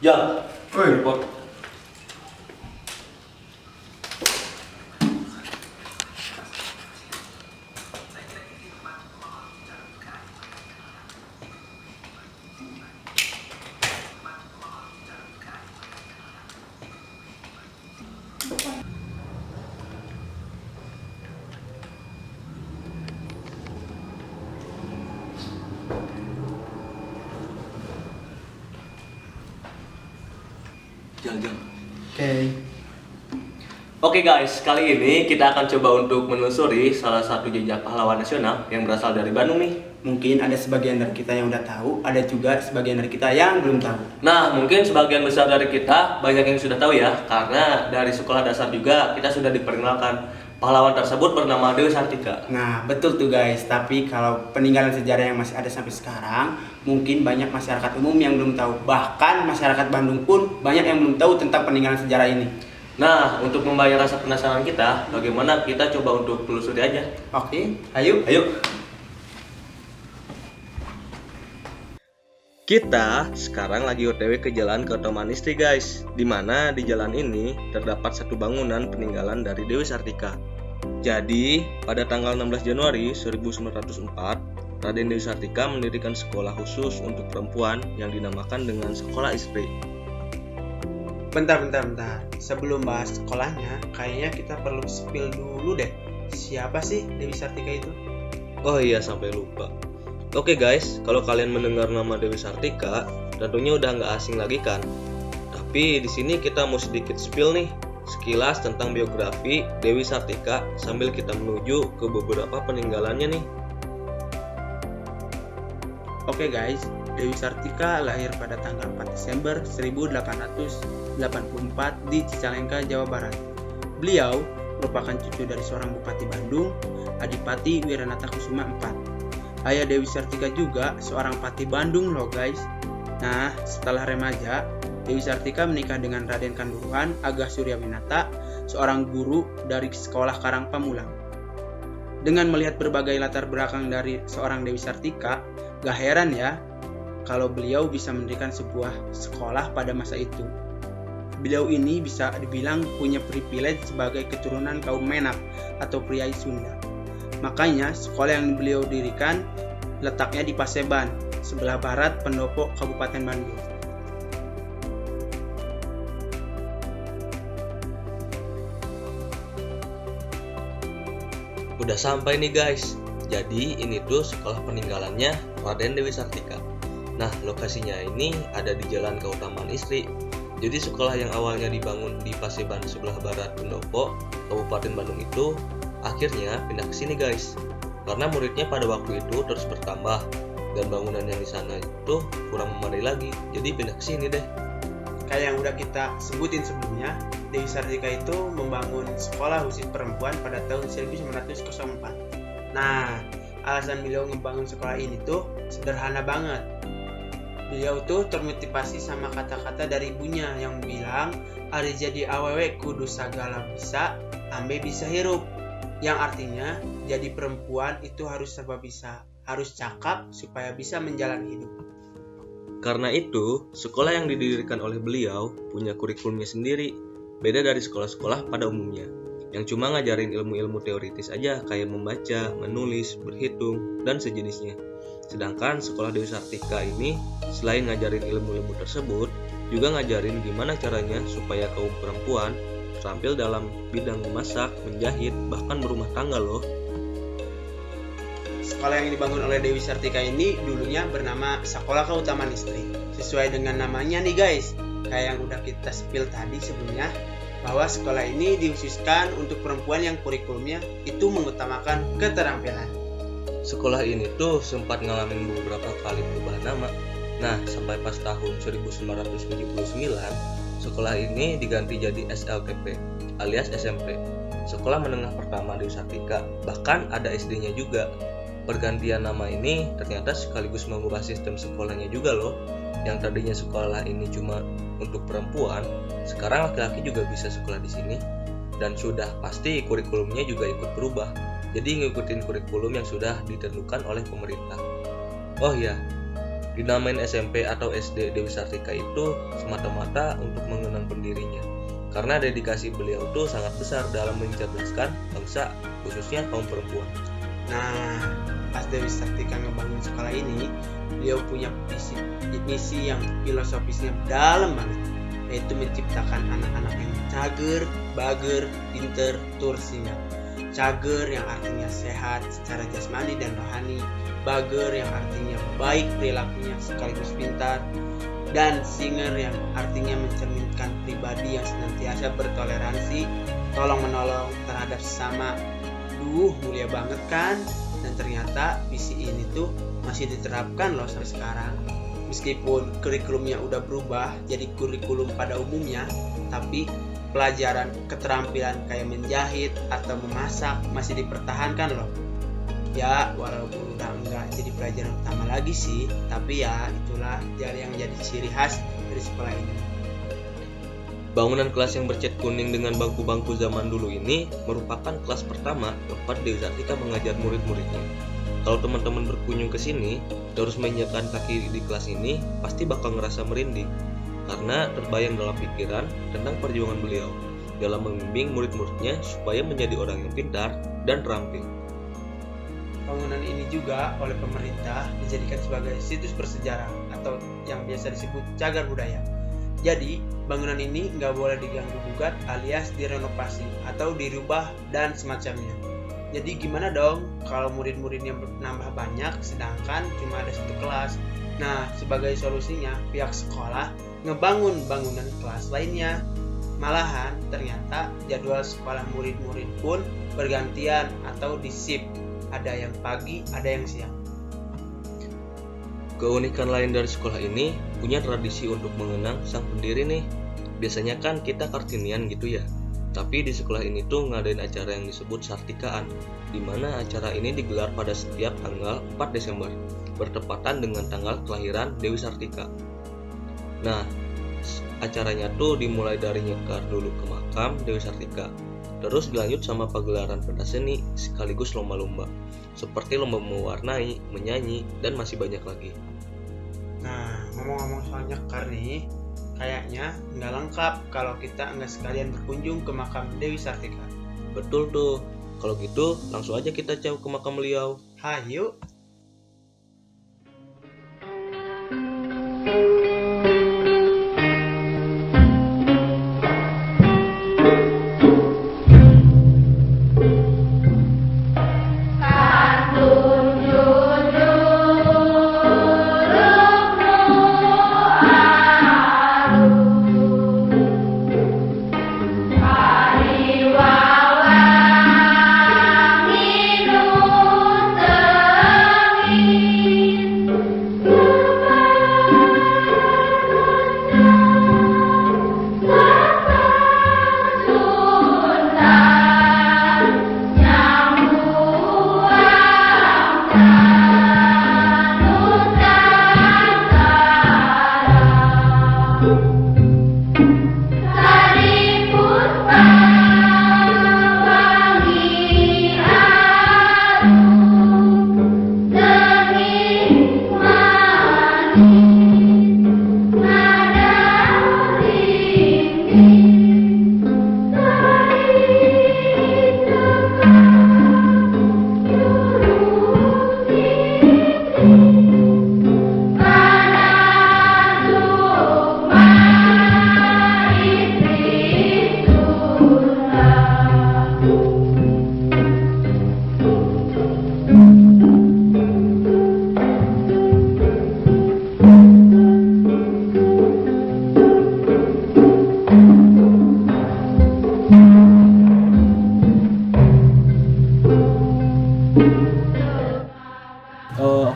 Jang, Woi, Jang. oke. Oke guys, kali ini kita akan coba untuk menelusuri salah satu jejak pahlawan nasional yang berasal dari Bandung nih. Mungkin ada sebagian dari kita yang udah tahu, ada juga sebagian dari kita yang belum tahu. Nah, mungkin sebagian besar dari kita banyak yang sudah tahu ya, karena dari sekolah dasar juga kita sudah diperkenalkan pahlawan tersebut bernama Dewi Sartika. Nah, betul tuh guys, tapi kalau peninggalan sejarah yang masih ada sampai sekarang, mungkin banyak masyarakat umum yang belum tahu. Bahkan masyarakat Bandung pun banyak yang belum tahu tentang peninggalan sejarah ini. Nah, untuk membayar rasa penasaran kita, bagaimana kita coba untuk telusuri aja. Oke, ayo. Ayo. Kita sekarang lagi OTW ke jalan Kertomanistri guys, dimana di jalan ini terdapat satu bangunan peninggalan dari Dewi Sartika. Jadi, pada tanggal 16 Januari 1904, Raden Dewi Sartika mendirikan sekolah khusus untuk perempuan yang dinamakan dengan Sekolah Istri. Bentar. Sebelum bahas sekolahnya, kayaknya kita perlu spill dulu deh. Siapa sih Dewi Sartika itu? Oh iya, sampai lupa. Oke guys, kalau kalian mendengar nama Dewi Sartika, tentunya udah nggak asing lagi kan? Tapi di sini kita mau sedikit spill nih, sekilas tentang biografi Dewi Sartika sambil kita menuju ke beberapa peninggalannya nih. Oke guys, Dewi Sartika lahir pada tanggal 4 Desember 1884 di Cicalengka, Jawa Barat. Beliau merupakan cucu dari seorang Bupati Bandung, Adipati Wiranata Kusuma IV. Ayah Dewi Sartika juga seorang Pati Bandung loh guys. Nah, setelah remaja, Dewi Sartika menikah dengan Raden Kanduruhan Agah Suryawinata, seorang guru dari sekolah Karang Pamulang. Dengan melihat berbagai latar belakang dari seorang Dewi Sartika, gak heran ya kalau beliau bisa mendirikan sebuah sekolah pada masa itu. Beliau ini bisa dibilang punya privilege sebagai keturunan kaum Menak atau priai Sunda. Makanya sekolah yang beliau dirikan letaknya di Paseban, sebelah barat Pendopo, Kabupaten Bandung. Udah sampai nih guys. Jadi ini tuh sekolah peninggalannya Raden Dewi Sartika. Nah, lokasinya ini ada di Jalan Keutamaan Istri. Jadi sekolah yang awalnya dibangun di Paseban sebelah barat Pendopo, Kabupaten Bandung itu akhirnya pindah ke sini guys. Karena muridnya pada waktu itu terus bertambah dan bangunan yang di sana itu kurang memadai lagi. Jadi pindah ke sini deh. Kayak yang udah kita sebutin sebelumnya, Dewi Sartika itu membangun sekolah khusus perempuan pada tahun 1904. Nah, alasan beliau membangun sekolah ini tuh sederhana banget. Beliau tuh termotivasi sama kata-kata dari ibunya yang bilang, "Ari jadi awewe kudu sagala bisa, ambe bisa hirup." Yang artinya, jadi perempuan itu harus serba bisa, harus cakap supaya bisa menjalani hidup. Karena itu, sekolah yang didirikan oleh beliau punya kurikulumnya sendiri, beda dari sekolah-sekolah pada umumnya, yang cuma ngajarin ilmu-ilmu teoritis aja kayak membaca, menulis, berhitung, dan sejenisnya. Sedangkan sekolah Dewi Sartika ini, selain ngajarin ilmu-ilmu tersebut, juga ngajarin gimana caranya supaya kaum perempuan terampil dalam bidang memasak, menjahit, bahkan berumah tangga loh. Sekolah yang dibangun oleh Dewi Sartika ini dulunya bernama Sekolah Keutamaan Istri. Sesuai dengan namanya nih guys, kayak yang udah kita spill tadi sebelumnya, bahwa sekolah ini dikhususkan untuk perempuan yang kurikulumnya itu mengutamakan keterampilan. Sekolah ini tuh sempat ngalamin beberapa kali perubahan nama. Nah, sampai pas tahun 1979, sekolah ini diganti jadi SLTP alias SMP, Sekolah Menengah Pertama Dewi Sartika. Bahkan ada SD-nya juga. Pergantian nama ini ternyata sekaligus mengubah sistem sekolahnya juga loh. Yang tadinya sekolah ini cuma untuk perempuan, sekarang laki-laki juga bisa sekolah di sini. Dan sudah pasti kurikulumnya juga ikut berubah. Jadi ngikutin kurikulum yang sudah ditentukan oleh pemerintah. Oh ya, Dinamain SMP atau SD Dewi Sartika itu semata-mata untuk mengenang pendirinya. Karena dedikasi beliau tuh sangat besar dalam mencerdaskan bangsa, khususnya kaum perempuan. Nah, pas Dewi Sartika ngebangun sekolah ini, beliau punya misi yang filosofisnya dalam banget, yaitu menciptakan anak-anak yang cager, bager, pinter, tursinya. Cager yang artinya sehat secara jasmani dan rohani, bager yang artinya baik perilakunya sekaligus pintar, dan singer yang artinya mencerminkan pribadi yang senantiasa bertoleransi, tolong menolong terhadap sesama. Mulia banget kan? Dan ternyata visi ini tuh masih diterapkan loh sampai sekarang. Meskipun kurikulumnya udah berubah jadi kurikulum pada umumnya, tapi pelajaran keterampilan kayak menjahit atau memasak masih dipertahankan loh. Ya, walaupun udah enggak jadi pelajaran utama lagi sih, tapi ya itulah yang jadi ciri khas dari sekolah ini. Bangunan kelas yang bercat kuning dengan bangku-bangku zaman dulu ini merupakan kelas pertama tempat Dewi Sartika mengajar murid-muridnya. Kalau teman-teman berkunjung ke sini, terus menginjakan kaki di kelas ini, pasti bakal ngerasa merinding. Karena terbayang dalam pikiran tentang perjuangan beliau dalam membimbing murid-muridnya supaya menjadi orang yang pintar dan terampil. Bangunan ini juga oleh pemerintah dijadikan sebagai situs bersejarah atau yang biasa disebut cagar budaya. Jadi, bangunan ini nggak boleh diganggu-gugat alias direnovasi atau dirubah dan semacamnya. Jadi gimana dong kalau murid-muridnya nambah banyak sedangkan cuma ada satu kelas? Nah, sebagai solusinya pihak sekolah ngebangun bangunan kelas lainnya. Malahan ternyata jadwal sekolah murid-murid pun bergantian atau di shift. Ada yang pagi, ada yang siang. Keunikan lain dari sekolah ini punya tradisi untuk mengenang sang pendiri nih. Biasanya kan kita Kartinian gitu ya. Tapi di sekolah ini tuh ngadain acara yang disebut Sartikaan, di mana acara ini digelar pada setiap tanggal 4 Desember, bertepatan dengan tanggal kelahiran Dewi Sartika. Nah, acaranya tuh dimulai dari nyekar dulu ke makam Dewi Sartika, terus dilanjut sama pagelaran pentas seni sekaligus lomba-lomba, seperti lomba mewarnai, menyanyi, dan masih banyak lagi. Nah, ngomong-ngomong soal nyekar nih, kayaknya nggak lengkap kalau kita nggak sekalian berkunjung ke makam Dewi Sartika. Betul tuh, kalau gitu langsung aja kita jauh ke makam beliau. Hayu!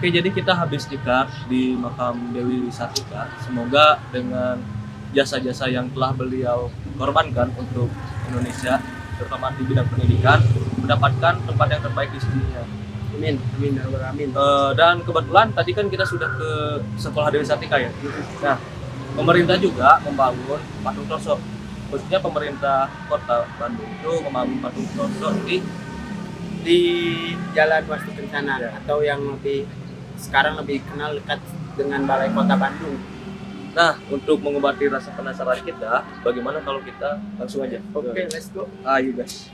Oke, jadi kita habis tikar di makam Dewi Sartika. Semoga dengan jasa-jasa yang telah beliau korbankan untuk Indonesia, terutama di bidang pendidikan, mendapatkan tempat yang terbaik di sisinya. Amin, amin, amin. Dan kebetulan tadi kan kita sudah ke sekolah Dewi Sartika ya. Nah, pemerintah juga membangun patung tosok. Khususnya pemerintah kota Bandung itu membangun patung tosok di Jalan Wastu Kencana, atau yang sekarang lebih kenal dekat dengan Balai Kota Bandung. Nah, untuk mengobati rasa penasaran kita, bagaimana kalau kita langsung aja? Oke, let's go. Ayo guys.